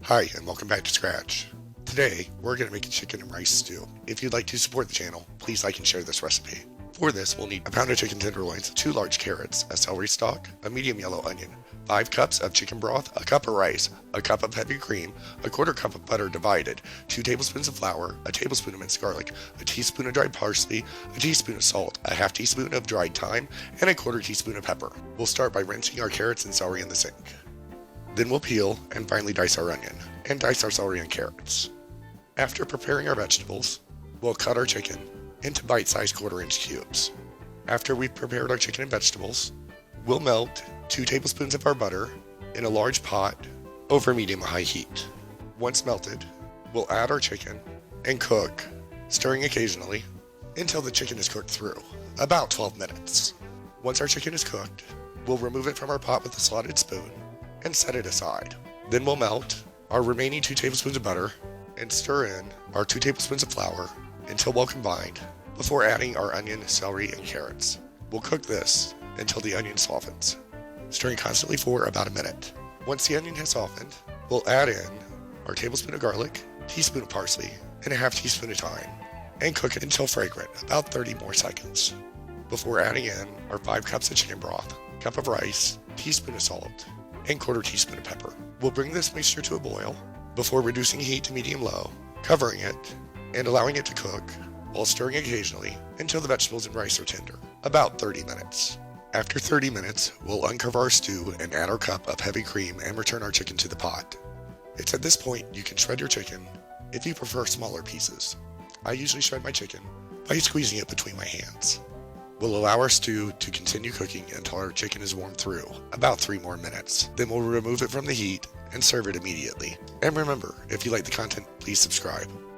Hi, and welcome back to Scratch. Today, we're going to make a chicken and rice stew. If you'd like to support the channel, please like and share this recipe. For this, we'll need a pound of chicken tenderloins, 2 large carrots, a celery stalk, a medium yellow onion, 5 cups of chicken broth, a cup of rice, a cup of heavy cream, a quarter cup of butter divided, 2 tablespoons of flour, a tablespoon of minced garlic, a teaspoon of dried parsley, a teaspoon of salt, a half teaspoon of dried thyme, and a quarter teaspoon of pepper. We'll start by rinsing our carrots and celery in the sink. Then we'll peel and finely dice our onion, and dice our celery and carrots. After preparing our vegetables, we'll cut our chicken into bite-sized quarter-inch cubes. After we've prepared our chicken and vegetables, we'll melt 2 tablespoons of our butter in a large pot over medium-high heat. Once melted, we'll add our chicken and cook, stirring occasionally, until the chicken is cooked through, about 12 minutes. Once our chicken is cooked, we'll remove it from our pot with a slotted spoon and set it aside. Then we'll melt our remaining 2 tablespoons of butter and stir in our 2 tablespoons of flour until well combined before adding our onion, celery, and carrots. We'll cook this until the onion softens, stirring constantly for about a minute. Once the onion has softened, we'll add in our tablespoon of garlic, teaspoon of parsley, and a half teaspoon of thyme, and cook it until fragrant, about 30 more seconds, before adding in our 5 cups of chicken broth, cup of rice, teaspoon of salt, and quarter teaspoon of pepper. We'll bring this mixture to a boil before reducing heat to medium-low, covering it, and allowing it to cook while stirring occasionally until the vegetables and rice are tender, about 30 minutes. After 30 minutes, we'll uncover our stew and add our cup of heavy cream and return our chicken to the pot. It's at this point you can shred your chicken if you prefer smaller pieces. I usually shred my chicken by squeezing it between my hands. We'll allow our stew to continue cooking until our chicken is warmed through, about 3 more minutes. Then we'll remove it from the heat and serve it immediately. And remember, if you like the content, please subscribe.